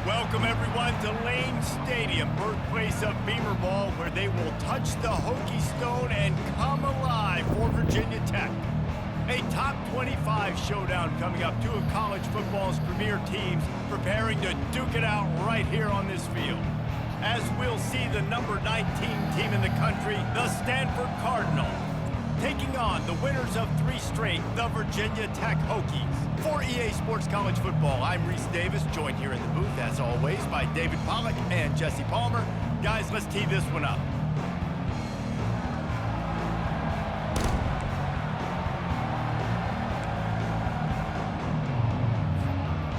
Welcome, everyone, to Lane Stadium, birthplace of Beamer Ball, where they will touch the Hokie Stone and come alive for Virginia Tech. A top 25 showdown coming up. Two of college football's premier teams preparing to duke it out right here on this field. As we'll see the number 19 team in the country, the Stanford Cardinals, taking on the winners of 3 straight, the Virginia Tech Hokies. For EA Sports College Football, I'm Reese Davis, joined here in the booth, as always, by David Pollack and Jesse Palmer. Guys, let's tee this one up.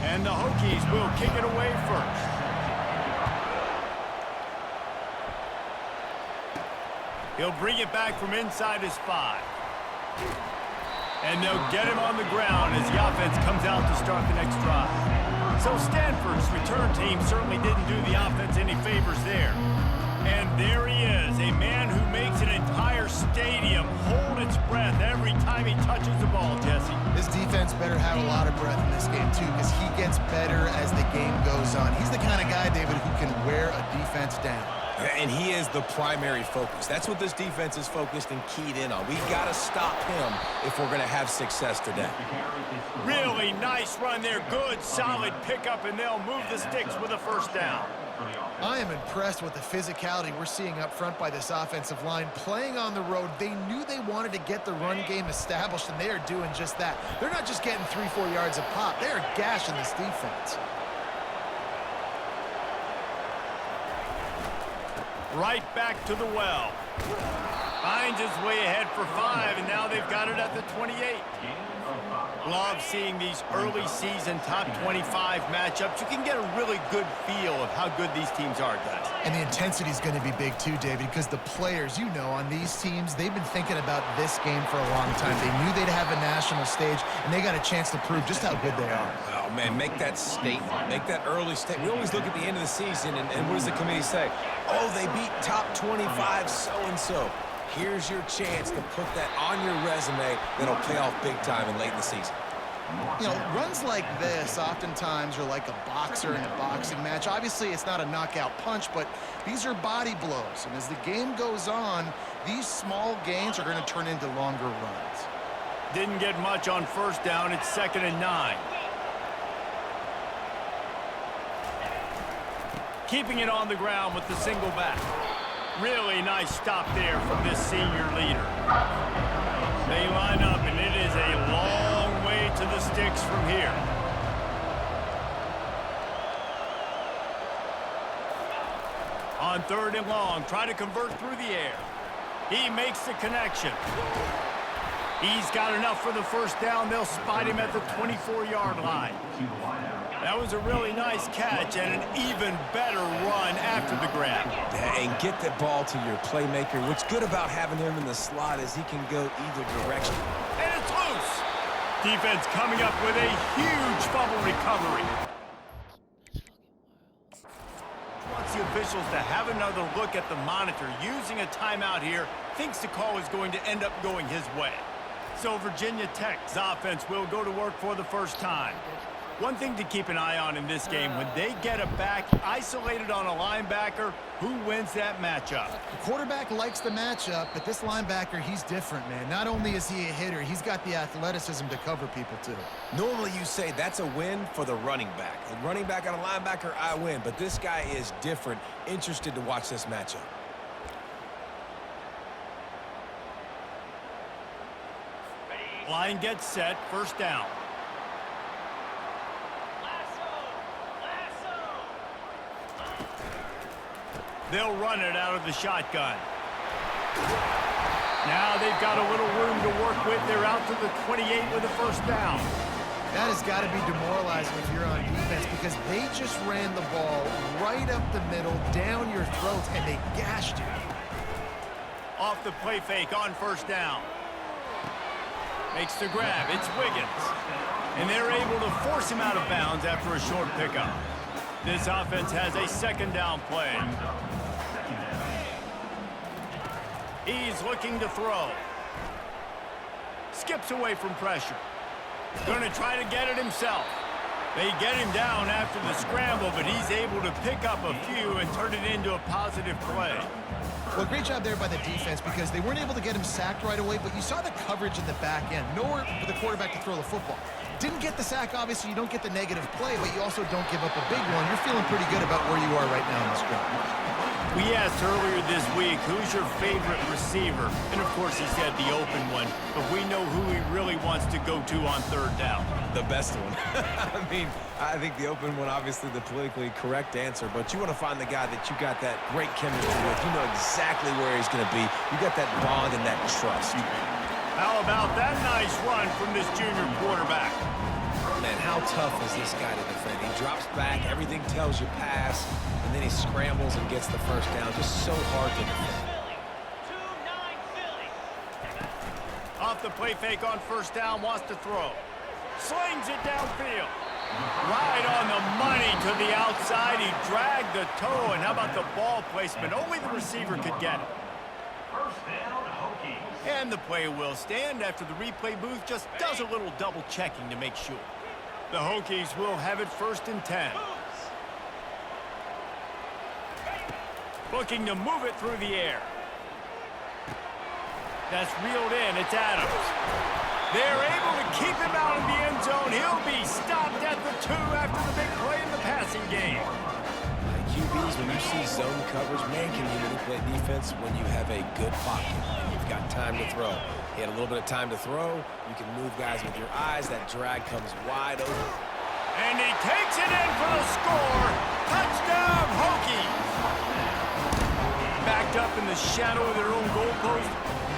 And the Hokies will kick it away first. He'll bring it back from inside his 5. And they'll get him on the ground as the offense comes out to start the next drive. So Stanford's return team certainly didn't do the offense any favors there. And there he is, a man who makes an entire stadium hold its breath every time he touches the ball, Jesse. This defense better have a lot of breath in this game, too, because he gets better as the game goes on. He's the kind of guy, David, who can wear a defense down. And he is the primary focus. That's what this defense is focused and keyed in on. We've got to stop him if we're going to have success today. Really nice run there. Good, solid pickup, and they'll move the sticks with a first down. I am impressed with the physicality we're seeing up front by this offensive line. Playing on the road, they knew they wanted to get the run game established, and they are doing just that. They're not just getting 3-4 yards a pop. They are gashing this defense. Right back to the well. Finds his way ahead for 5, and now they've got it at the 28. Love seeing these early season top 25 matchups. You can get a really good feel of how good these teams are, guys. And the intensity is going to be big too, David, because the players, you know, on these teams, they've been thinking about this game for a long time. They knew they'd have a national stage, and they got a chance to prove just how good they are. Oh, man, make that statement. Make that early statement. We always look at the end of the season, and what does the committee say? Oh, they beat top 25 so-and-so. Here's your chance to put that on your resume that'll pay off big time and late in the season. You know, runs like this oftentimes are like a boxer in a boxing match. Obviously, it's not a knockout punch, but these are body blows. And as the game goes on, these small gains are going to turn into longer runs. Didn't get much on first down. It's 2nd and 9. Keeping it on the ground with the single back. Really nice stop there from this senior leader. They line up, and it is a long way to the sticks from here. On 3rd and long, try to convert through the air. He makes the connection. He's got enough for the first down. They'll spot him at the 24-yard line. That was a really nice catch and an even better run after the grab. And get the ball to your playmaker. What's good about having him in the slot is he can go either direction. And it's loose. Defense coming up with a huge fumble recovery. Wants the officials to have another look at the monitor. Using a timeout here, thinks the call is going to end up going his way. So Virginia Tech's offense will go to work for the first time. One thing to keep an eye on in this game, when they get a back isolated on a linebacker, who wins that matchup? The quarterback likes the matchup, but this linebacker, he's different, man. Not only is he a hitter, he's got the athleticism to cover people, too. Normally you say that's a win for the running back. A running back on a linebacker, I win. But this guy is different. Interested to watch this matchup. Line gets set, first down. They'll run it out of the shotgun. Now they've got a little room to work with. They're out to the 28 with a first down. That has got to be demoralizing if you're on defense, because they just ran the ball right up the middle, down your throats, and they gashed you. Off the play fake on first down. Makes the grab. It's Wiggins. And they're able to force him out of bounds after a short pickup. This offense has a 2nd down play. He's looking to throw. Skips away from pressure. Going to try to get it himself. They get him down after the scramble, but he's able to pick up a few and turn it into a positive play. Well, great job there by the defense because they weren't able to get him sacked right away, but you saw the coverage in the back end. Nowhere for the quarterback to throw the football. Didn't get the sack, obviously. You don't get the negative play, but you also don't give up a big one. You're feeling pretty good about where you are right now in this game. We asked earlier this week, who's your favorite receiver? And, of course, he said the open one, but we know who he really wants to go to on third down. The best one. I mean, I think the open one, obviously the politically correct answer, but you want to find the guy that you got that great chemistry with. You know exactly where he's going to be. You got that bond and that trust. How about that nice run from this junior quarterback? Man, how tough is this guy to defend? He drops back, everything tells you pass, and then he scrambles and gets the first down. Just so hard to defend. Off the play fake on first down, wants to throw. Slings it downfield. Right on the money to the outside. He dragged the toe, and how about the ball placement? Only the receiver could get it. And the play will stand after the replay booth just does a little double checking to make sure. The Hokies will have it 1st and 10. Looking to move it through the air. That's reeled in. It's Adams. They're able to keep him out of the end zone. He'll be stopped at the 2 after the big play in the passing game. QBs, when you see zone coverage, man, can you manipulate defense when you have a good pocket and you've got time to throw. He had a little bit of time to throw. You can move guys with your eyes. That drag comes wide open. And he takes it in for the score. Touchdown, Hokies. Backed up in the shadow of their own goalpost,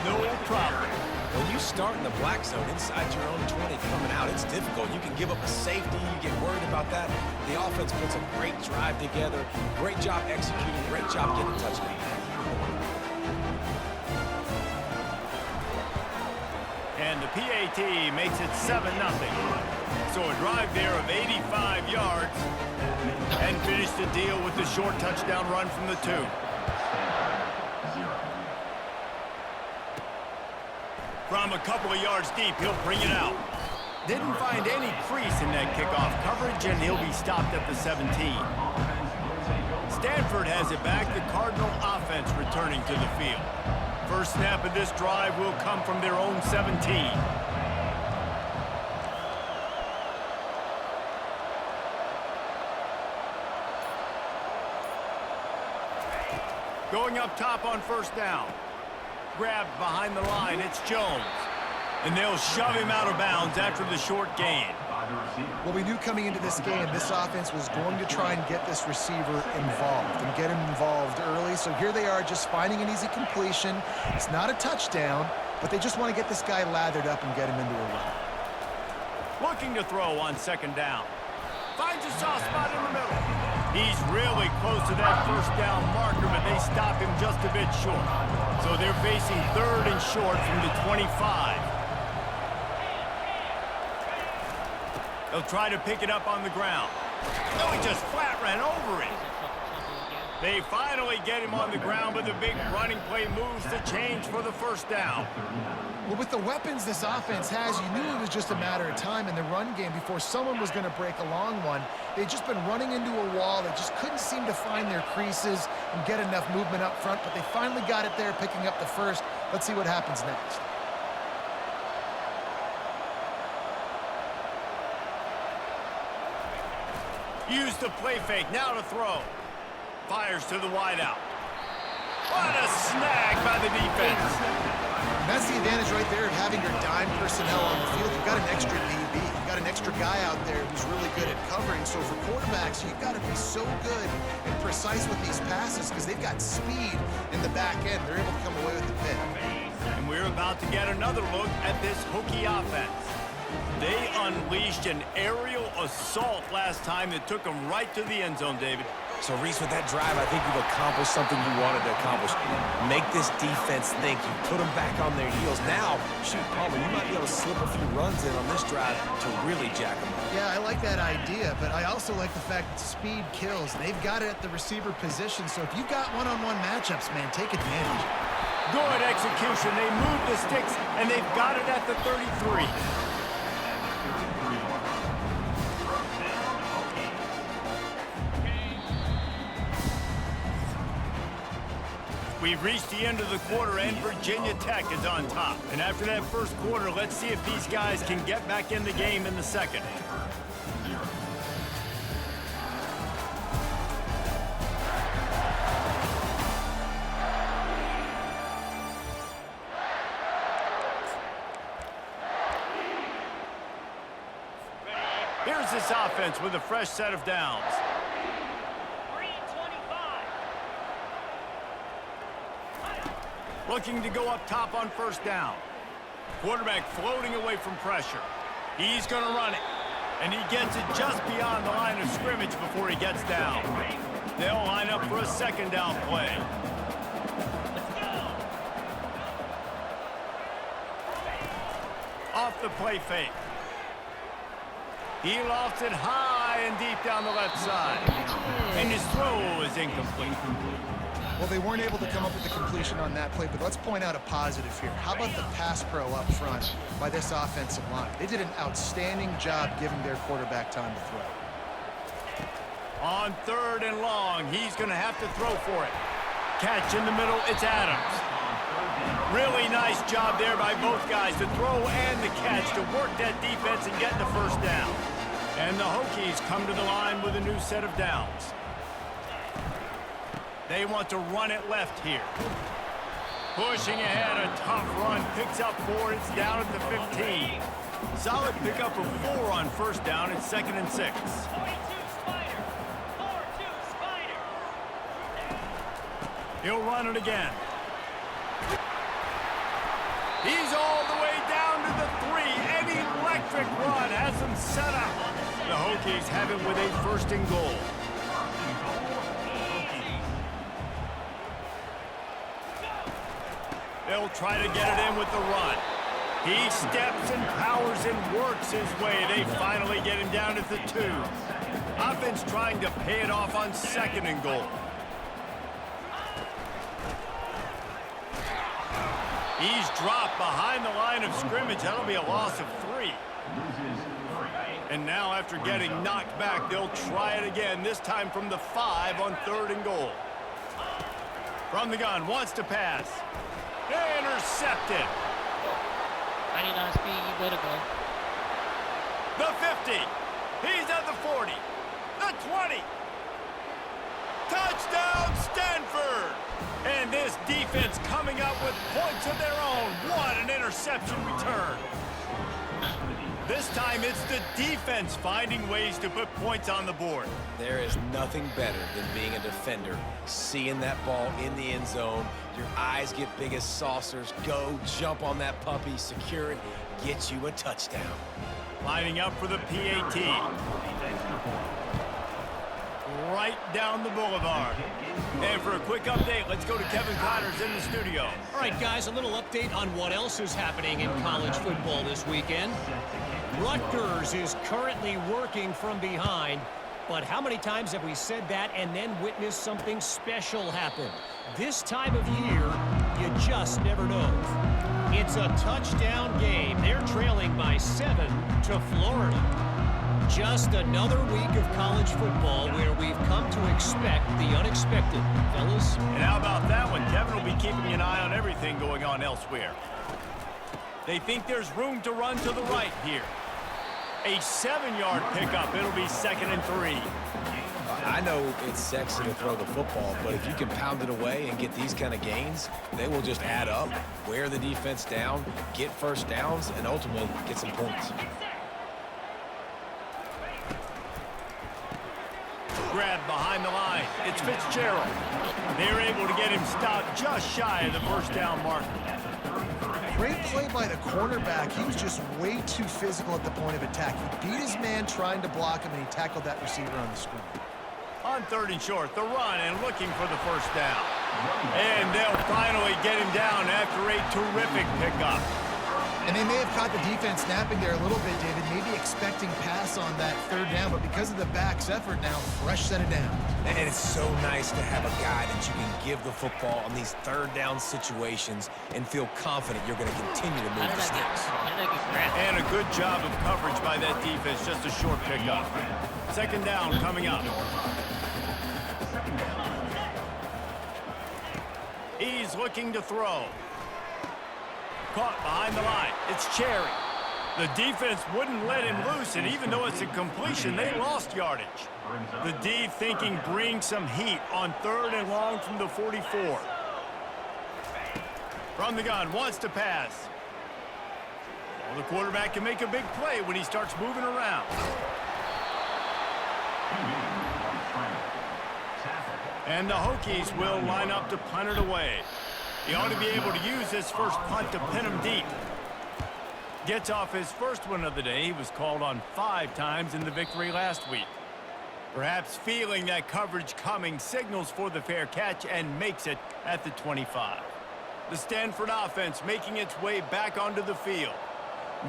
no problem. When you start in the black zone inside your own 20 coming out, it's difficult. You can give up a safety. You get worried about that. The offense puts a great drive together. Great job executing. Great job getting a touchdown. And the PAT makes it 7-0. So a drive there of 85 yards and finish the deal with the short touchdown run from the 2. From a couple of yards deep, he'll bring it out. Didn't find any crease in that kickoff coverage, and he'll be stopped at the 17. Stanford has it back. The Cardinal offense returning to the field. First snap of this drive will come from their own 17. Going up top on first down. Grabbed behind the line, it's Jones. And they'll shove him out of bounds after the short gain. Well, we knew coming into this game, this offense was going to try and get this receiver involved and get him involved early. So here they are just finding an easy completion. It's not a touchdown, but they just want to get this guy lathered up and get him into a run. Looking to throw on second down. Finds a soft spot in the middle. He's really close to that first down marker, but they stop him just a bit short. So they're facing 3rd and short from the 25. They'll try to pick it up on the ground. No, he just flat ran over it. They finally get him on the ground, but the big running play moves the change for the first down. Well, with the weapons this offense has, you knew it was just a matter of time in the run game before someone was going to break a long one. They'd just been running into a wall. They just couldn't seem to find their creases and get enough movement up front, but they finally got it there, picking up the first. Let's see what happens next. Use the play fake, now to throw. Fires to the wideout. What a snag by the defense. And that's the advantage right there of having your dime personnel on the field. You've got an extra DB. You've got an extra guy out there who's really good at covering. So for quarterbacks, you've got to be so good and precise with these passes because they've got speed in the back end. They're able to come away with the pick. And we're about to get another look at this Hokie offense. They unleashed an aerial assault last time that took them right to the end zone, David. So, Reese, with that drive, I think you've accomplished something you wanted to accomplish. Make this defense think. You put them back on their heels. Now, shoot, Palmer, you might be able to slip a few runs in on this drive to really jack them up. Yeah, I like that idea, but I also like the fact that speed kills. They've got it at the receiver position, so if you've got one-on-one matchups, man, take advantage. Good execution. They move the sticks, and they've got it at the 33. We've reached the end of the quarter, and Virginia Tech is on top. And after that first quarter, let's see if these guys can get back in the game in the second. Here's this offense with a fresh set of downs. Looking to go up top on first down. Quarterback floating away from pressure. He's going to run it. And he gets it just beyond the line of scrimmage before he gets down. They'll line up for a second down play. Off the play fake. He lofts it high and deep down the left side. And his throw is incomplete. Well, they weren't able to come up with the completion on that play, but let's point out a positive here. How about the pass pro up front by this offensive line? They did an outstanding job giving their quarterback time to throw. On third and long, he's going to have to throw for it. Catch in the middle, it's Adams. Really nice job there by both guys, the throw and the catch, to work that defense and get the first down. And the Hokies come to the line with a new set of downs. They want to run it left here. Pushing ahead, a tough run, picks up 4, it's down at the 15. Solid pickup of 4 on first down, it's 2nd and 6. He'll run it again. He's all the way down to the 3. An electric run has him set up. The Hokies have it with a 1st and goal. They'll try to get it in with the run. He steps and powers and works his way. They finally get him down at the 2. Offense trying to pay it off on 2nd and goal. He's dropped behind the line of scrimmage. That'll be a loss of 3. And now after getting knocked back, they'll try it again, this time from the 5 on 3rd and goal. From the gun, wants to pass. Intercepted. 99 speed, you better go. The 50. He's at the 40. The 20. Touchdown, Stanford. And this defense coming up with points of their own. What an interception return. This time it's the defense finding ways to put points on the board. There is nothing better than being a defender, seeing that ball in the end zone. Your eyes get big as saucers. Go, jump on that puppy, secure it, get you a touchdown. Lining up for the PAT. Right down the boulevard. And for a quick update, let's go to Kevin Connors in the studio. All right, guys, a little update on what else is happening in college football this weekend. Rutgers is currently working from behind, but how many times have we said that and then witnessed something special happen? This time of year, you just never know. It's a touchdown game. They're trailing by 7 to Florida. Just another week of college football where we've come to expect the unexpected, fellas. And how about that one? Kevin will be keeping an eye on everything going on elsewhere. They think there's room to run to the right here. A 7-yard pickup. It'll be 2nd and 3. I know it's sexy to throw the football, but if you can pound it away and get these kind of gains, they will just add up, wear the defense down, get first downs, and ultimately get some points. Grab behind the line. It's Fitzgerald. They're able to get him stopped just shy of the first down marker. Great play by the cornerback. He was just way too physical at the point of attack. He beat his man trying to block him, and he tackled that receiver on the screen. On 3rd and short, the run and looking for the first down. And they'll finally get him down after a terrific pickup. And they may have caught the defense napping there a little bit, David, maybe expecting pass on that 3rd down, but because of the back's effort now, fresh set of down. And it's so nice to have a guy that you can give the football on these 3rd down situations and feel confident you're going to continue to move the sticks. And a good job of coverage by that defense, just a short pickup. 2nd down coming up. He's He's looking to throw. Caught behind the line. It's Cherry. The defense wouldn't let him loose, and even though it's a completion, they lost yardage. The D thinking bring some heat on 3rd and long from the 44. From the gun, wants to pass. Well, the quarterback can make a big play when he starts moving around. And the Hokies will line up to punt it away. He ought to be able to use his first punt to pin him deep. Gets off his first one of the day. He was called on 5 times in the victory last week. Perhaps feeling that coverage coming, signals for the fair catch and makes it at the 25. The Stanford offense making its way back onto the field.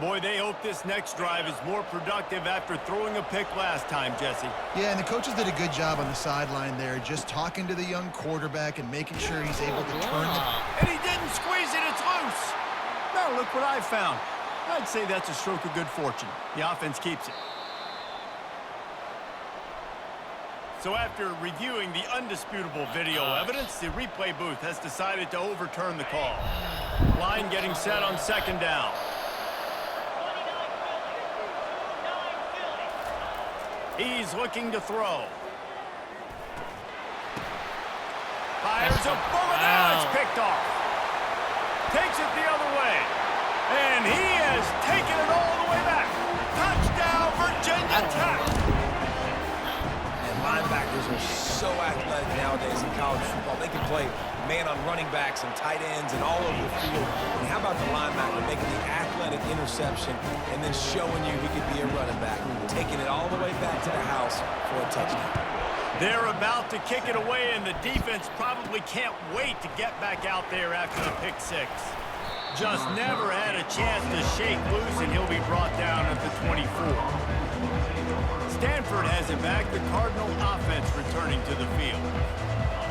Boy, they hope this next drive is more productive after throwing a pick last time, Jesse. Yeah, and the coaches did a good job on the sideline there, just talking to the young quarterback and making sure he's able to turn it. And he didn't squeeze it, it's loose. Now look what I found. I'd say that's a stroke of good fortune. The offense keeps it. So after reviewing the undisputable video evidence, the replay booth has decided to overturn the call. Line getting set on 2nd down. He's looking to throw. Fires a bullet out. It's picked off. Takes it the other way. And he has taken it all the way back. Touchdown, Virginia Tech. And linebackers are so athletic nowadays in college football. They can play man on running backs and tight ends and all over the field. And how about the linebacker making the athletic interception and then showing you he could be a running back, taking it all the way back to the house for a touchdown. They're about to kick it away, and the defense probably can't wait to get back out there after the pick 6. Just never had a chance to shake loose, and he'll be brought down at the 24. Stanford has it back, the Cardinal offense returning to the field.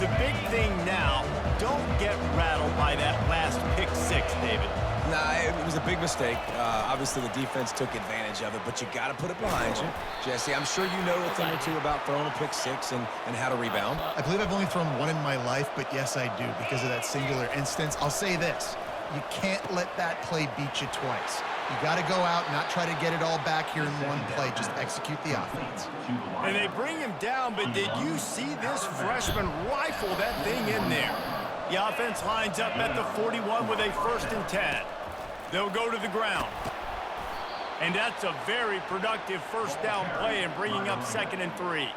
The big thing now, don't get rattled by that last pick 6, David. Nah, it was a big mistake. Obviously, the defense took advantage of it, but you got to put it behind you. Jesse, I'm sure you know a thing or two about throwing a pick 6 and how to rebound. I believe I've only thrown one in my life, but yes, I do, because of that singular instance. I'll say this. You can't let that play beat you twice. You got to go out, not try to get it all back here in one play. Just execute the offense. And they bring him down, but did you see this freshman rifle that thing in there? The offense lines up at the 41 with a 1st and 10. They'll go to the ground. And that's a very productive 1st down play and bringing up 2nd and 3.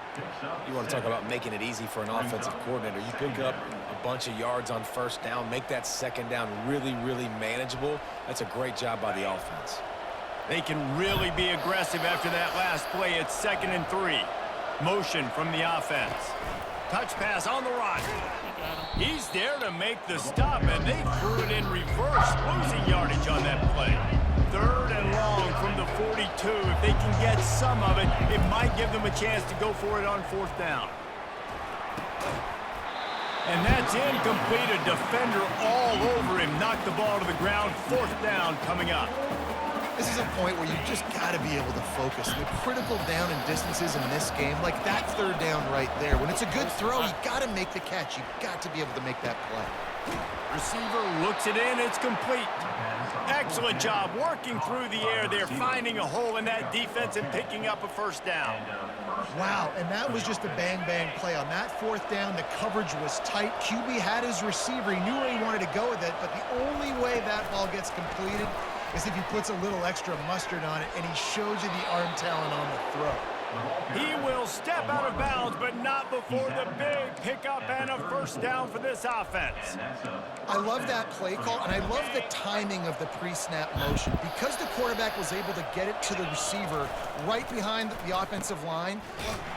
You want to talk about making it easy for an offensive coordinator. You pick up a bunch of yards on 1st down, make that 2nd down really, really manageable. That's a great job by the offense. They can really be aggressive after that last play. It's 2nd and 3. Motion from the offense. Touch pass on the run. He's there to make the stop, and they threw it in reverse, losing yardage on that play. 3rd and long from the 42. If they can get some of it, it might give them a chance to go for it on 4th down. And that's incomplete. A defender all over him. Knocked the ball to the ground. 4th down coming up. This is a point where you just got to be able to focus. The critical down and distances in this game, like that 3rd down right there. When it's a good throw, you got to make the catch. You got to be able to make that play. Receiver looks it in. It's complete. Excellent job working through the air there, finding a hole in that defense and picking up a 1st down. Wow, and that was just a bang-bang play. On that 4th down, the coverage was tight. QB had his receiver. He knew where he wanted to go with it, but the only way that ball gets completed is if he puts a little extra mustard on it, and he shows you the arm talent on the throw. He will step out of bounds, but not before the big pickup and a 1st down for this offense. I love that play call, and I love the timing of the pre-snap motion. Because the quarterback was able to get it to the receiver right behind the offensive line,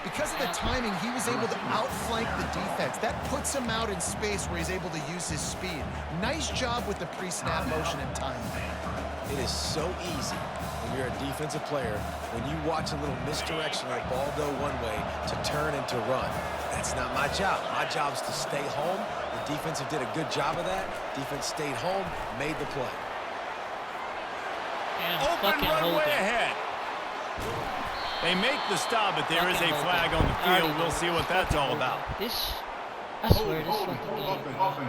because of the timing, he was able to outflank the defense. That puts him out in space where he's able to use his speed. Nice job with the pre-snap motion and timing. It is so easy when you're a defensive player, when you watch a little misdirection of the ball go one way to turn and to run. That's not my job. My job is to stay home. The defensive did a good job of that. Defense stayed home, made the play. Open runway ahead. They make the stop, but there is a flag on the field. We'll see what that's all about. I swear this fucking game.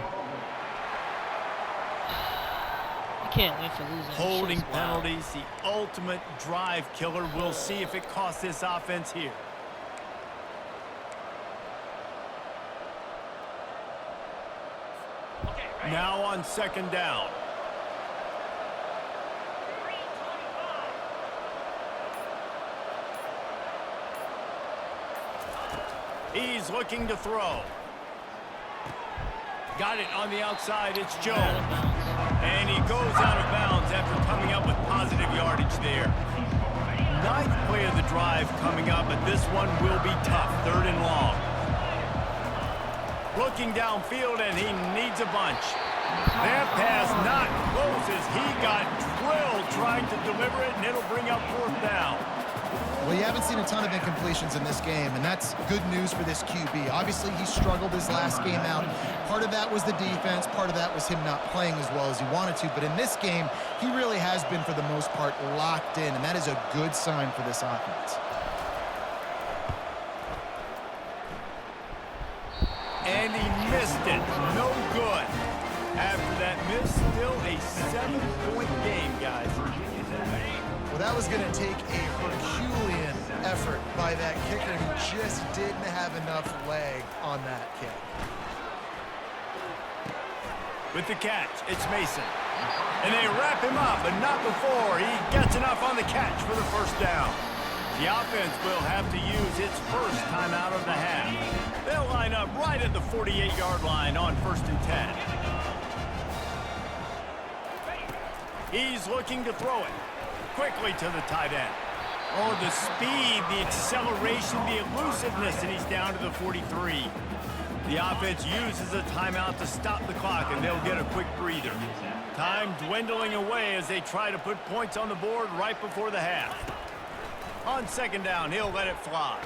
can't win for losing. Holding It's just wild. penalties, the ultimate drive killer. We'll see if it costs this offense here. Now on second down. He's looking to throw. Got it on the outside. It's Jones. And he goes out of bounds after coming up with positive yardage there. Ninth play of the drive coming up, but this one will be tough. 3rd and long. Looking downfield, and he needs a bunch. That pass not close as he got drilled trying to deliver it, and it'll bring up 4th down. Well, you haven't seen a ton of incompletions in this game, and that's good news for this QB. Obviously, he struggled his last game out. Part of that was the defense. Part of that was him not playing as well as he wanted to. But in this game, he really has been, for the most part, locked in, and that is a good sign for this offense. And he missed it. No good. After that miss, still a 7-point game, guys. Well, that was going to take a Herculean effort by that kicker who just didn't have enough leg on that kick. With the catch, it's Mason. And they wrap him up, but not before he gets enough on the catch for the 1st down. The offense will have to use its first timeout of the half. They'll line up right at the 48-yard line on 1st and 10. He's looking to throw it quickly to the tight end. Oh, the speed, the acceleration, the elusiveness, and he's down to the 43. The offense uses a timeout to stop the clock, and they'll get a quick breather. Time dwindling away as they try to put points on the board right before the half. On 2nd down, he'll let it fly.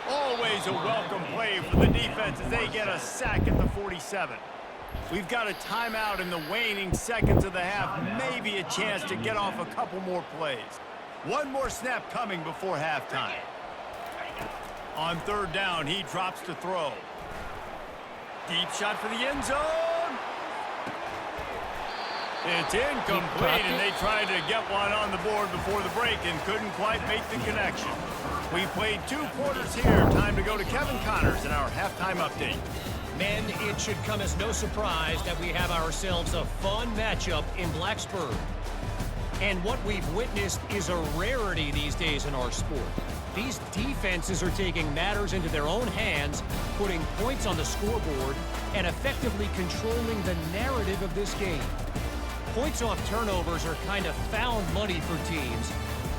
Always a welcome play for the defense as they get a sack at the 47. We've got a timeout in the waning seconds of the half. Maybe a chance to get off a couple more plays. One more snap coming before halftime. On 3rd down, he drops to throw. Deep shot for the end zone. It's incomplete, and they tried to get one on the board before the break and couldn't quite make the connection. We played 2 quarters here. Time to go to Kevin Connors in our halftime update. Men, it should come as no surprise that we have ourselves a fun matchup in Blacksburg. And what we've witnessed is a rarity these days in our sport. These defenses are taking matters into their own hands, putting points on the scoreboard, and effectively controlling the narrative of this game. Points off turnovers are kind of found money for teams,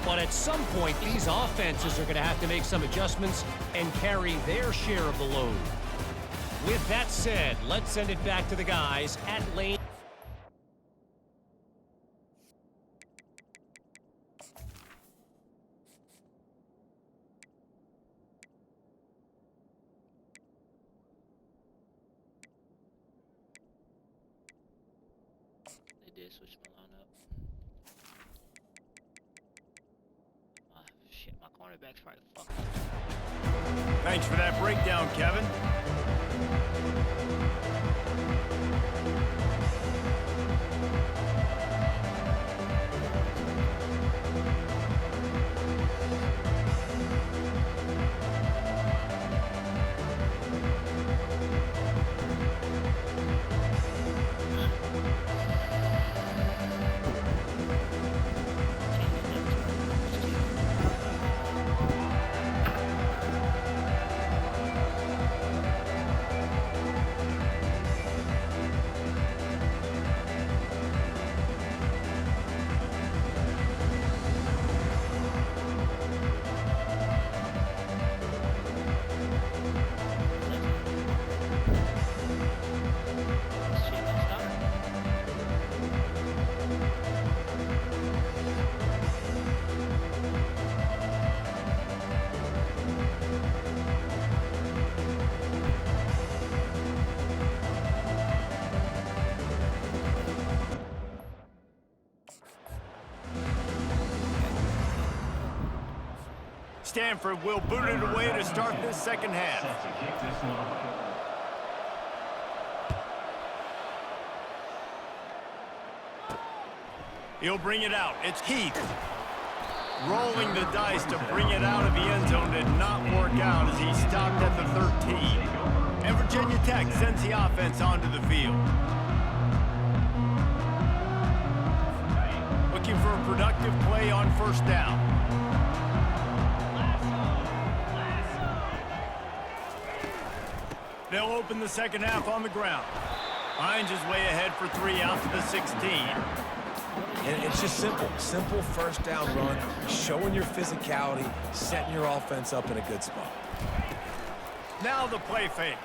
but at some point, these offenses are going to have to make some adjustments and carry their share of the load. With that said, let's send it back to the guys at lane. They did switch my lineup. Shit, my cornerback's probably fucked up. Thanks for that breakdown, Kevin. Stanford will boot it away to start this 2nd half. He'll bring it out. It's Heath. Rolling the dice to bring it out of the end zone did not work out as he stopped at the 13. And Virginia Tech sends the offense onto the field. Looking for a productive play on first down. They'll open the second half on the ground. Hines is way ahead for 3 out to the 16. And it's just simple. Simple first down run, showing your physicality, setting your offense up in a good spot. Now the play fake.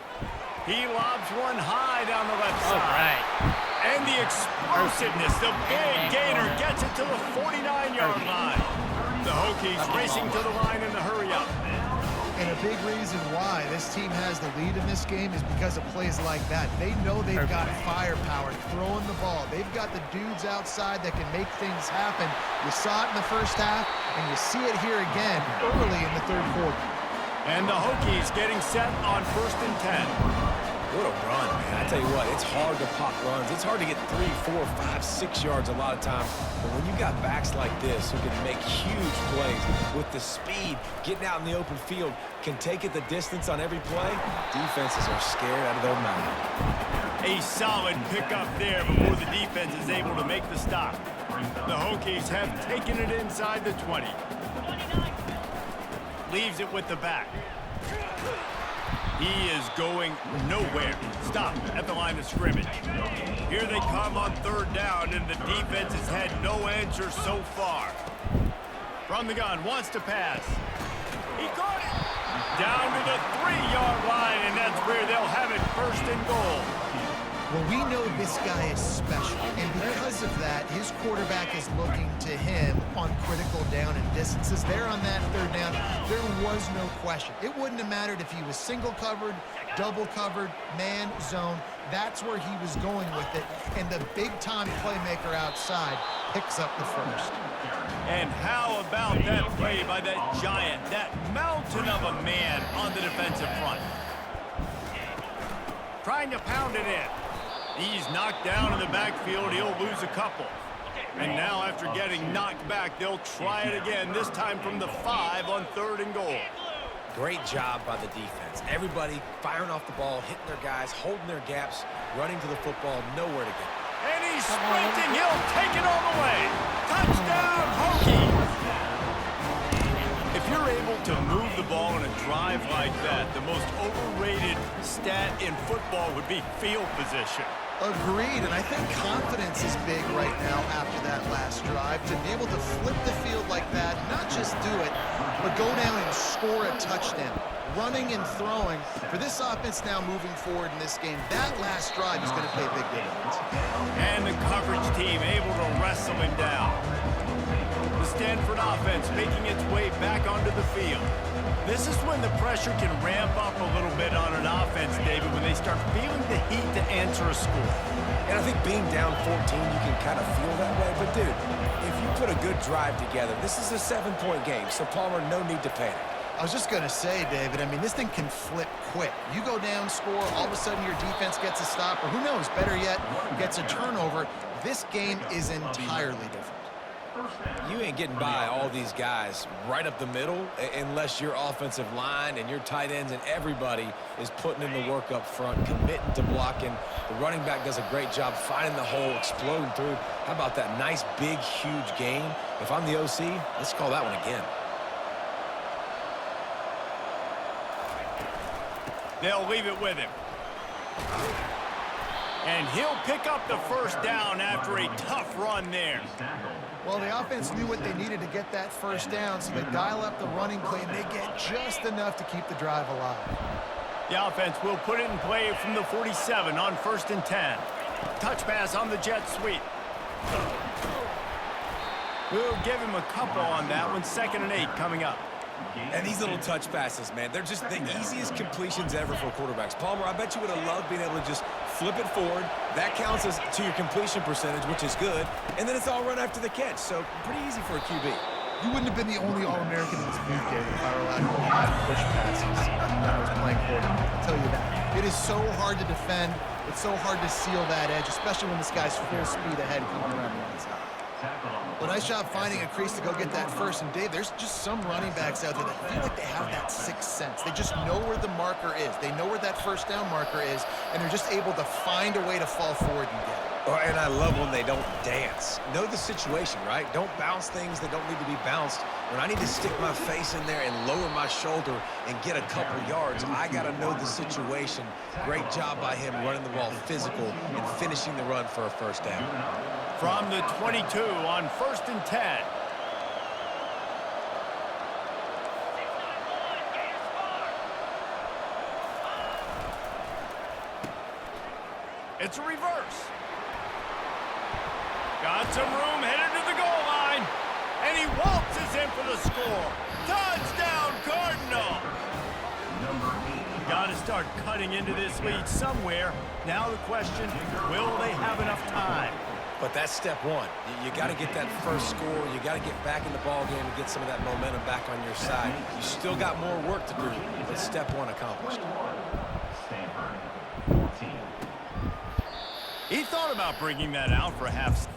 He lobs one high down the left All side. right. And the explosiveness, the big gainer gets it to the 49-yard line. The Hokies racing to the line in the hurry-up. And a big reason why this team has the lead in this game is because of plays like that. They know they've got firepower throwing the ball. They've got the dudes outside that can make things happen. You saw it in the first half, and you see it here again early in the third quarter. And the Hokies getting set on 1st and 10. What a run, man. I tell you what, it's hard to pop runs. It's hard to get 3, 4, 5, 6 yards a lot of times. But when you got backs like this who can make huge plays with the speed, getting out in the open field, can take it the distance on every play, defenses are scared out of their mind. A solid pickup there before the defense is able to make the stop. The Hokies have taken it inside the 20. Leaves it with the back. He is going nowhere. Stop at the line of scrimmage. Here they come on 3rd down, and the defense has had no answer so far. From the gun, wants to pass. He caught it. Down to the 3-yard line, and that's where they'll have it 1st and goal. Well, we know this guy is special, and because of that, his quarterback is looking to him on critical down and distances. There on that 3rd down, there was no question. It wouldn't have mattered if he was single covered, double covered, man, zone. That's where he was going with it, and the big-time playmaker outside picks up the first. And how about that play by that giant, that mountain of a man on the defensive front? Trying to pound it in. He's knocked down in the backfield. He'll lose a couple. And now after getting knocked back, they'll try it again, this time from the 5 on 3rd and goal. Great job by the defense. Everybody firing off the ball, hitting their guys, holding their gaps, running to the football, nowhere to go. And he's sprinting. He'll take it all the way. Touchdown, Hokies! If you're able to move the ball in a drive like that, the most overrated stat in football would be field position. Agreed, and I think confidence is big right now after that last drive. To be able to flip the field like that, not just do it, but go down and score a touchdown. Running and throwing. For this offense now moving forward in this game, that last drive is going to pay big dividends. And the coverage team able to wrestle him down. The Stanford offense making its way back onto the field. This is when the pressure can ramp up a little bit on an offense, David, when they start feeling the heat to answer a score. And I think being down 14, you can kind of feel that way. But, dude, if you put a good drive together, this is a 7-point game, so Palmer, no need to panic. I was just going to say, David, I mean, this thing can flip quick. You go down, score, all of a sudden your defense gets a stop, or who knows, better yet, gets a turnover. This game is entirely different. You ain't getting by all these guys right up the middle unless your offensive line and your tight ends and everybody is putting in the work up front, committing to blocking. The running back does a great job finding the hole, exploding through. How about that nice, big, huge gain? If I'm the OC, let's call that one again. They'll leave it with him. And he'll pick up the 1st down after a tough run there. Well, the offense knew what they needed to get that 1st down, so they dial up the running play, and they get just enough to keep the drive alive. The offense will put it in play from the 47 on 1st and 10. Touch pass on the jet sweep. We'll give him a couple on that one. 2nd and 8 coming up. And these little touch passes, man, they're just the easiest completions ever for quarterbacks. Palmer, I bet you would have loved being able to just flip it forward. That counts as to your completion percentage, which is good. And then it's all run after the catch, so pretty easy for a QB. You wouldn't have been the only All-American in this booth, David, if I were allowed to go and push passes when I was playing quarterback. I'll tell you that. It is so hard to defend. It's so hard to seal that edge, especially when this guy's full speed ahead coming around the outside. Well, nice job finding a crease to go get that first. And, Dave, there's just some running backs out there that feel like they have that sixth sense. They just know where the marker is. They know where that first down marker is, and they're just able to find a way to fall forward and get it. Oh, and I love when they don't dance. Know the situation, right? Don't bounce things that don't need to be bounced. When I need to stick my face in there and lower my shoulder and get a couple yards, I got to know the situation. Great job by him running the ball physical and finishing the run for a first down. From the 22 on 1st and 10. It's a reverse. Got some room, headed to the goal line. And he waltzes in for the score. Touchdown, Cardinal! Got to start cutting into this lead somewhere. Now the question, will they have enough time? But that's step one. You got to get that first score. You got to get back in the ball game and get some of that momentum back on your side. You still got more work to do, but step one accomplished. He thought about bringing that out for a half.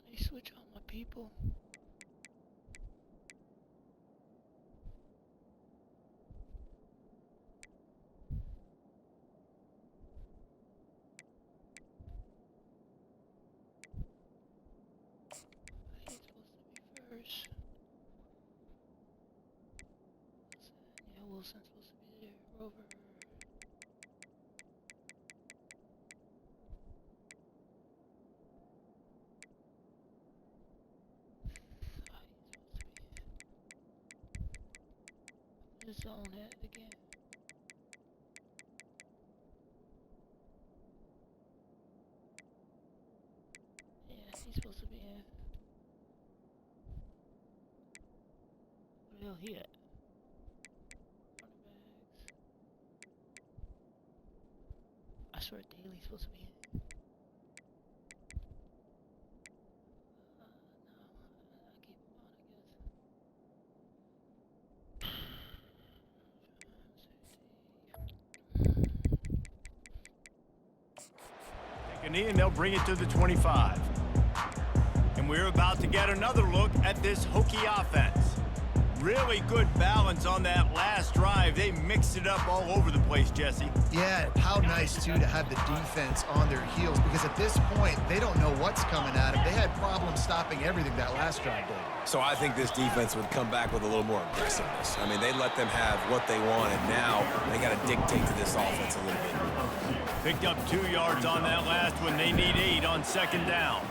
Let me switch on my people. He's supposed to be first. Yeah, Wilson's supposed to be there. Rover. Zone it again. Yeah, he's supposed to be in. Where the hell he at? Running backs. I swear Daly's supposed to be in. No, I keep him on, Take a knee and they'll bring it to the 25. And we're about to get another look at this Hokie offense. Really good balance on that last drive. They mixed it up all over the place, Jesse. Yeah, how nice, too, to have the defense on their heels, because at this point, they don't know what's coming at them. They had problems stopping everything that last drive did. So I think this defense would come back with a little more aggressiveness. I mean, they let them have what they wanted. Now they got to dictate to this offense a little bit. Picked up 2 yards on that last one. They need 8 on 2nd down.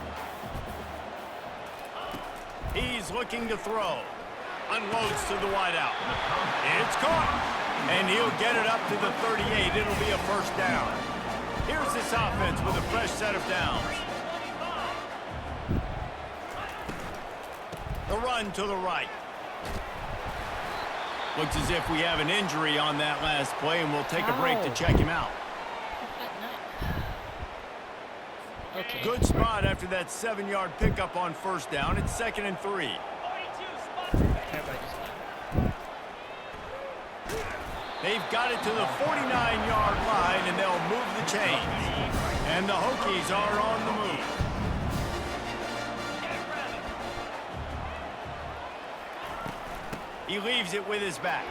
He's looking to throw. Unloads to the wideout. It's caught. And he'll get it up to the 38. It'll be a first down. Here's this offense with a fresh set of downs. The run to the right. Looks as if we have an injury on that last play, and we'll take a break to check him out. Okay. Good spot after that 7-yard pickup on first down. It's 2nd and 3. They've got it to the 49-yard line, and they'll move the chains. And the Hokies are on the move. He leaves it with his back.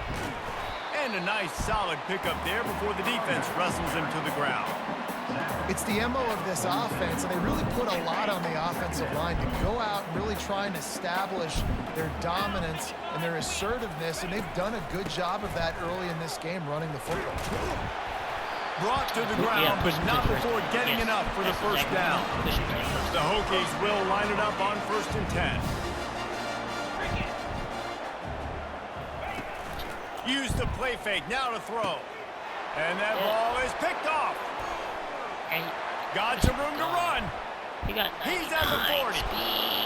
And a nice solid pickup there before the defense wrestles him to the ground. It's the MO of this offense, and they really put a lot on the offensive line to go out and really try and establish their dominance and their assertiveness, and they've done a good job of that early in this game running the football. Brought to the ground, but not before getting enough for the first down. The Hokies will line it up on 1st and 10. Use the play fake, now to throw. And that ball is picked off. Got some room to run. He got He's at the 99 40. speed.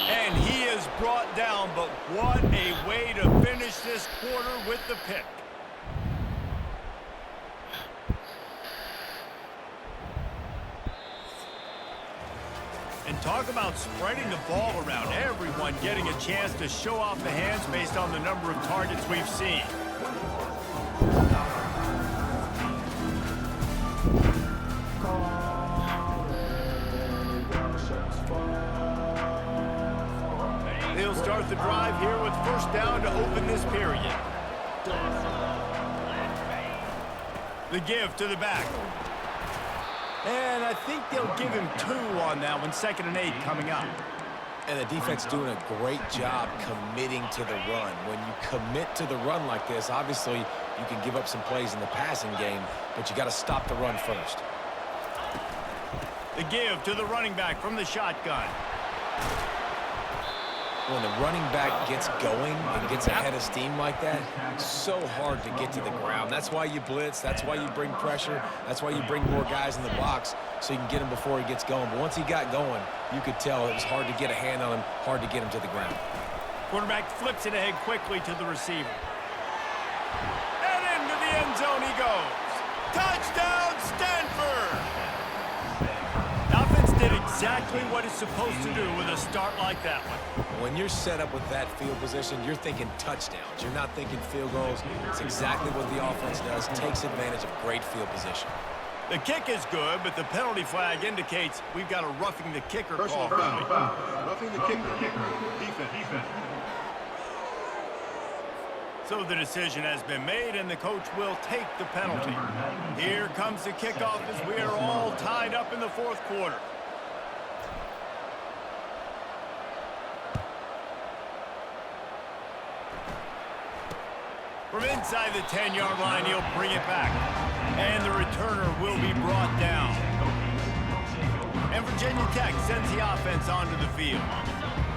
And he is brought down, but what a way to finish this quarter with the pick. And talk about spreading the ball around. Everyone getting a chance to show off the hands based on the number of targets we've seen. They'll start the drive here with first down to open this period. The give to the back. And I think they'll give him 2 on that one. 2nd and 8 coming up. And the defense doing a great job committing to the run. When you commit to the run like this, obviously you can give up some plays in the passing game, but you got to stop the run first. The give to the running back from the shotgun. When the running back gets going and gets ahead of steam like that, it's so hard to get to the ground. That's why you blitz. That's why you bring pressure. That's why you bring more guys in the box so you can get him before he gets going. But once he got going, you could tell it was hard to get a hand on him, hard to get him to the ground. Quarterback flips it ahead quickly to the receiver. And into the end zone he goes. Touchdown, Stanford! The offense did exactly what it's supposed to do with a start like that one. When you're set up with that field position, you're thinking touchdowns. You're not thinking field goals. It's exactly what the offense does. Takes advantage of great field position. The kick is good, but the penalty flag indicates we've got a roughing the kicker call. Roughing the kicker. Defense. So the decision has been made, and the coach will take the penalty. Here comes the kickoff as we are all tied up in the 4th quarter. From inside the 10-yard line, he'll bring it back. And the returner will be brought down. And Virginia Tech sends the offense onto the field.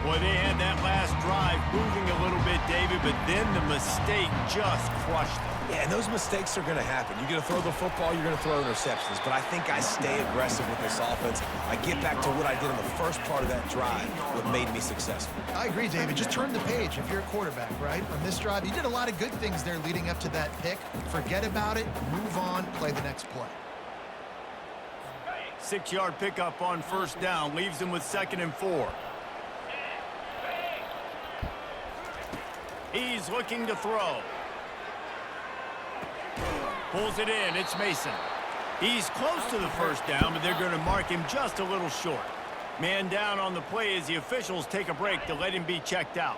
Boy, they had that last drive moving a little bit, David, but then the mistake just crushed them. Yeah, and those mistakes are going to happen. You're going to throw the football, you're going to throw interceptions. But I think I stay aggressive with this offense. I get back to what I did in the first part of that drive, what made me successful. I agree, David. Just turn the page if you're a quarterback, right? On this drive, you did a lot of good things there leading up to that pick. Forget about it, move on, play the next play. 6-yard pickup on first down, leaves them with 2nd and 4. He's looking to throw. Pulls it in. It's Mason. He's close to the first down, but they're going to mark him just a little short. Man down on the play as the officials take a break to let him be checked out.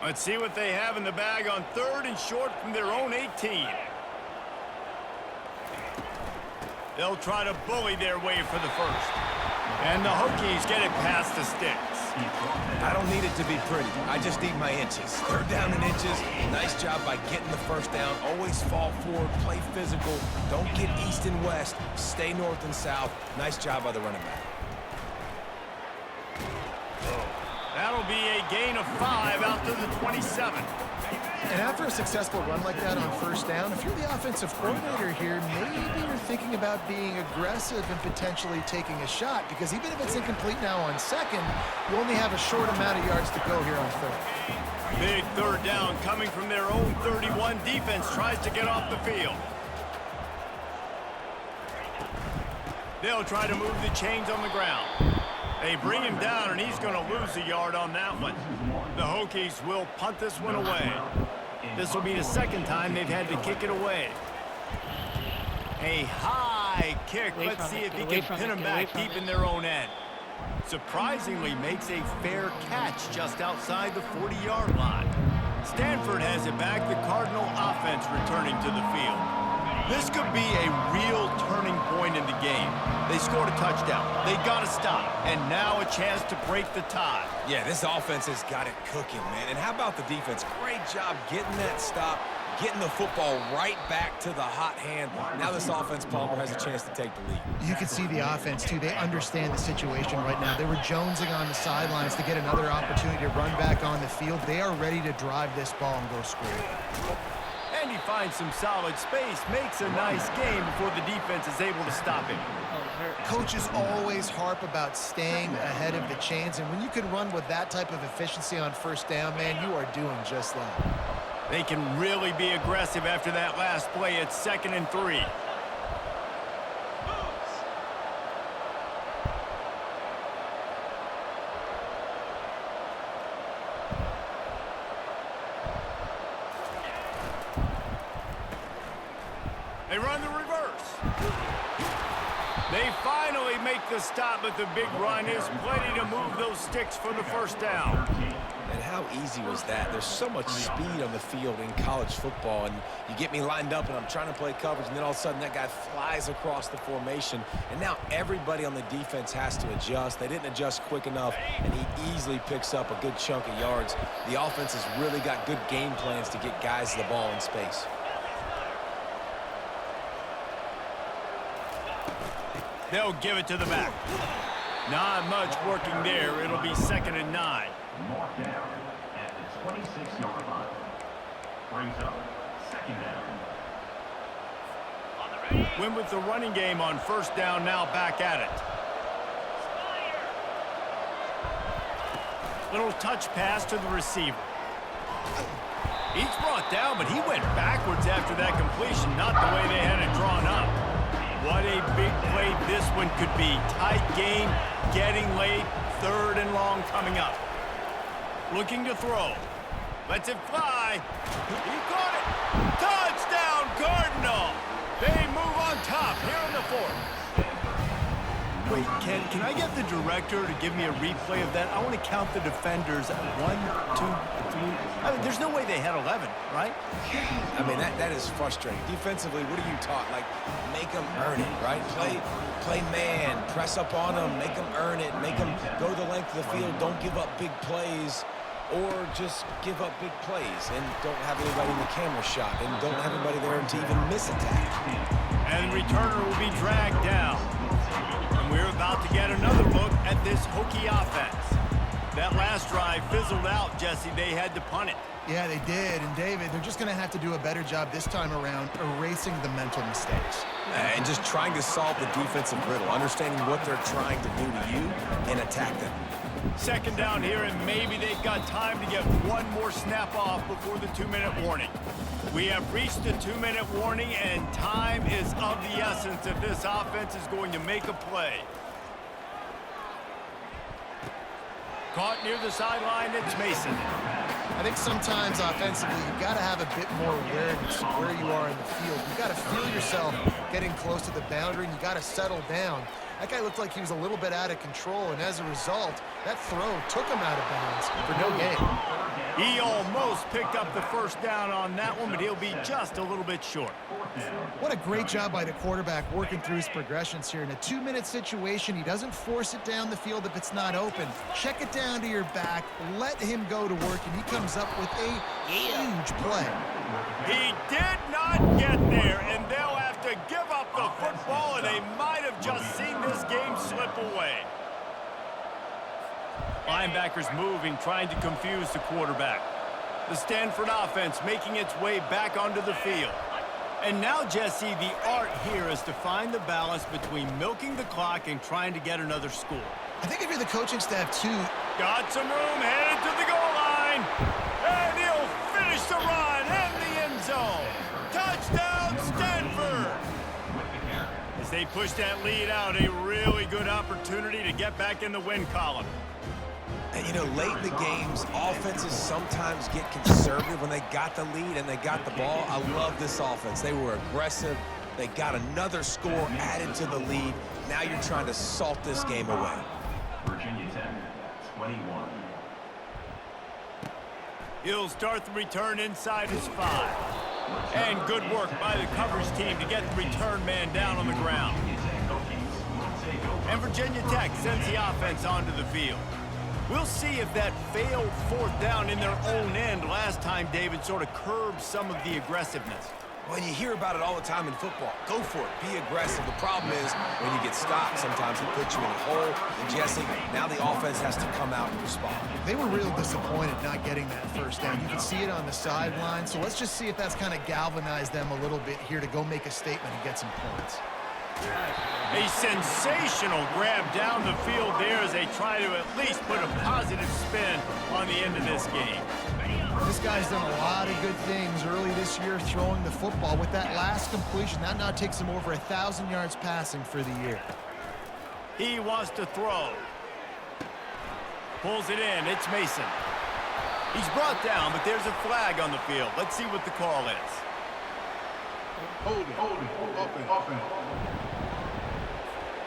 Let's see what they have in the bag on 3rd and short from their own 18. They'll try to bully their way for the first. And the Hokies get it past the sticks. I don't need it to be pretty. I just need my inches. 3rd down and inches. Nice job by getting the first down. Always fall forward, play physical. Don't get east and west. Stay north and south. Nice job by the running back. That'll be a gain of 5 out to the 27. And after a successful run like that on first down, if you're the offensive coordinator here, maybe you're thinking about being aggressive and potentially taking a shot, because even if it's incomplete now on 2nd, you only have a short amount of yards to go here on 3rd. Big 3rd down coming from their own 31. Defense tries to get off the field. They'll try to move the chains on the ground. They bring him down, and he's going to lose a yard on that one. The Hokies will punt this one away. This will be the 2nd time they've had to kick it away. A high kick. Let's see if he can pin them back deep in their own end. Surprisingly makes a fair catch just outside the 40-yard line. Stanford has it back. The Cardinal offense returning to the field. This could be a real turning point in the game. They scored a touchdown. They got to stop. And now a chance to break the tie. Yeah, this offense has got it cooking, man. And how about the defense? Great job getting that stop, getting the football right back to the hot hand. Now this offense, Palmer, has a chance to take the lead. You can see the offense, too. They understand the situation right now. They were jonesing on the sidelines to get another opportunity to run back on the field. They are ready to drive this ball and go score. And he finds some solid space, makes a nice game before the defense is able to stop him. Coaches always harp about staying ahead of the chains, and when you can run with that type of efficiency on first down, man, you are doing just that. They can really be aggressive after that last play. It's 2nd and 3. They run the reverse. They finally make the stop, but the big run is plenty to move those sticks for the first down. And how easy was that? There's so much speed on the field in college football, and you get me lined up, and I'm trying to play coverage, and then all of a sudden that guy flies across the formation, and now everybody on the defense has to adjust. They didn't adjust quick enough, and he easily picks up a good chunk of yards. The offense has really got good game plans to get guys the ball in space. They'll give it to the back. Not much working there. It'll be 2nd and 9. Marked down at the 26-yard line. Brings up 2nd down. Win with the running game on first down, now back at it. Little touch pass to the receiver. He's brought down, but he went backwards after that completion, not the way they had it drawn up. What a big play this one could be. Tight game, getting late, 3rd and long coming up. Looking to throw. Lets it fly. He caught it. Touchdown, Cardinal. They move on top here in the 4th. Wait, can I get the director to give me a replay of that? I want to count the defenders. 1, 2, 3. I mean, there's no way they had 11, right? I mean, that is frustrating. Defensively, what are you taught? Like, make them earn it, right? Play man, press up on them, make them earn it, make them go the length of the field, don't give up big plays, or just give up big plays and don't have anybody in the camera shot and don't have anybody there to even miss a tackle. And the returner will be dragged down. And we're about to get another look at this Hokie offense. That last drive fizzled out, Jesse. They had to punt it. Yeah, they did. And, David, they're just going to have to do a better job this time around erasing the mental mistakes. And just trying to solve the defensive riddle, understanding what they're trying to do to you and attack them. 2nd down here, and maybe they've got time to get one more snap off before the 2-minute warning. We have reached the 2-minute warning, and time is of the essence if this offense is going to make a play. Caught near the sideline, it's Mason. I think sometimes offensively, you've got to have a bit more awareness of where you are in the field. You've got to feel yourself getting close to the boundary, and you've got to settle down. That guy looked like he was a little bit out of control, and as a result, that throw took him out of bounds for no gain. He almost picked up the first down on that one, but he'll be just a little bit short. What a great job by the quarterback working through his progressions here. In a 2-minute situation, he doesn't force it down the field if it's not open. Check it down to your back, let him go to work, and he comes up with a huge play. He did not get there, and they'll have to give up the football, and they might have just seen this game slip away. Linebackers moving, trying to confuse the quarterback. The Stanford offense making its way back onto the field. And now, Jesse, the art here is to find the balance between milking the clock and trying to get another score. I think if you're the coaching staff, too. Got some room, headed to the goal line. And he'll finish the run in the end zone. Touchdown, Stanford! As they push that lead out, a really good opportunity to get back in the win column. And, you know, late in the games, offenses sometimes get conservative when they got the lead and they got the ball. I love this offense. They were aggressive. They got another score added to the lead. Now you're trying to salt this game away. Virginia Tech, 21. He'll start the return inside his 5. And good work by the coverage team to get the return man down on the ground. And Virginia Tech sends the offense onto the field. We'll see if that failed 4th down in their own end last time, David, sort of curbed some of the aggressiveness. Well, you hear about it all the time in football. Go for it. Be aggressive. The problem is when you get stopped, sometimes it puts you in a hole. And, Jesse, now the offense has to come out and respond. They were real disappointed not getting that first down. You can see it on the sideline. So let's just see if that's kind of galvanized them a little bit here to go make a statement and get some points. A sensational grab down the field there as they try to at least put a positive spin on the end of this game. This guy's done a lot of good things early this year throwing the football. With that last completion, that now takes him over 1,000 yards passing for the year. He wants to throw. Pulls it in. It's Mason. He's brought down, but there's a flag on the field. Let's see what the call is. Holding, offense.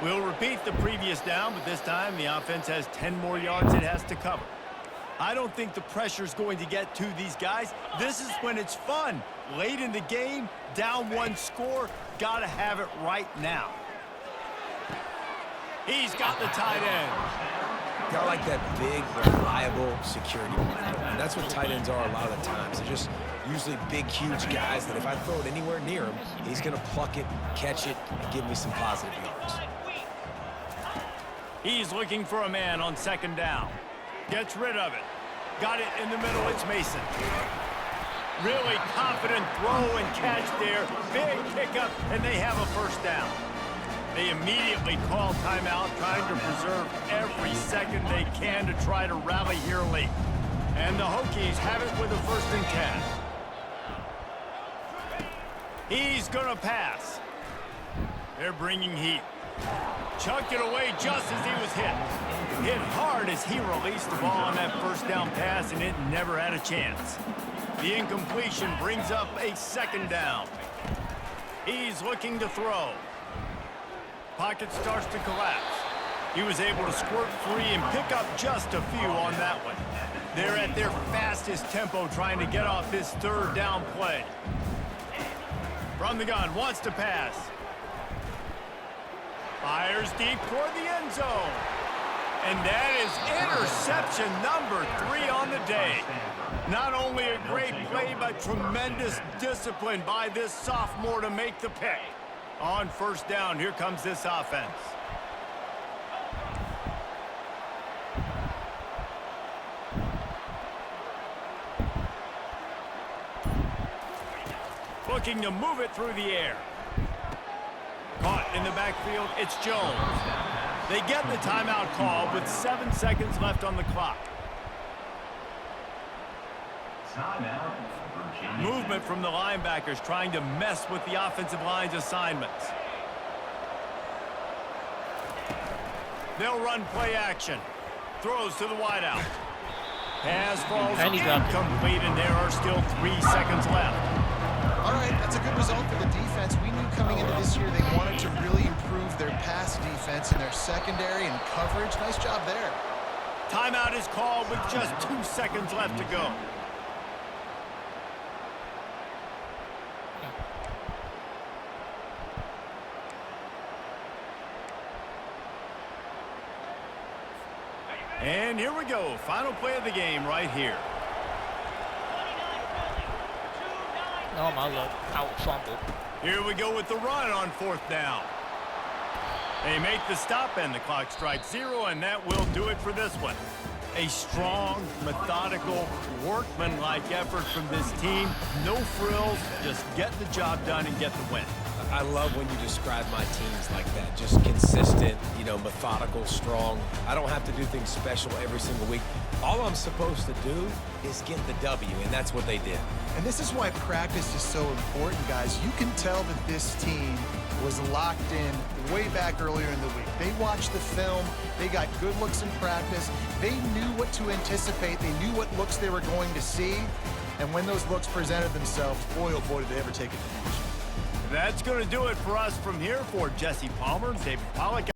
We'll repeat the previous down, but this time the offense has 10 more yards it has to cover. I don't think the pressure's going to get to these guys. This is when it's fun. Late in the game, down one score, gotta have it right now. He's got the tight end. Got like that big, reliable security blanket. And that's what tight ends are a lot of the times. They're just usually big, huge guys that if I throw it anywhere near him, he's going to pluck it, catch it, and give me some positive yards. He's looking for a man on second down. Gets rid of it. Got it in the middle. It's Mason. Really confident throw and catch there. Big pickup, and they have a first down. They immediately call timeout, trying to preserve every second they can to try to rally here late. And the Hokies have it with a 1st and 10. He's going to pass. They're bringing heat. Chucked it away just as he was hit. Hit hard as he released the ball on that first down pass, and it never had a chance. The incompletion brings up a 2nd down. He's looking to throw. Pocket starts to collapse. He was able to squirt free and pick up just a few on that one. They're at their fastest tempo trying to get off this 3rd down play. From the gun, wants to pass. Fires deep toward the end zone. And that is interception number 3 on the day. Not only a great play, but tremendous discipline by this sophomore to make the pick. On 1st down, here comes this offense. Looking to move it through the air. Caught in the backfield, it's Jones. They get the timeout call with 7 seconds left on the clock. Timeout. Movement from the linebackers trying to mess with the offensive line's assignments. They'll run play action. Throws to the wideout. Pass falls incomplete, and there are still 3 seconds left. All right, that's a good result for the defense. We knew coming into this year they wanted to really improve their pass defense in their secondary and coverage. Nice job there. Timeout is called with just 2 seconds left to go. And here we go. Final play of the game right here. Oh my lord, out fumble. Here we go with the run on 4th down. They make the stop and the clock strikes 0, and that will do it for this one. A strong, methodical, workmanlike effort from this team. No frills, just get the job done and get the win. I love when you describe my teams like that. Just consistent, methodical, strong. I don't have to do things special every single week. All I'm supposed to do is get the W, and that's what they did. And this is why practice is so important, guys. You can tell that this team was locked in way back earlier in the week. They watched the film. They got good looks in practice. They knew what to anticipate. They knew what looks they were going to see. And when those looks presented themselves, boy, oh boy, did they ever take advantage. That's going to do it for us from here. For Jesse Palmer, David Pollack.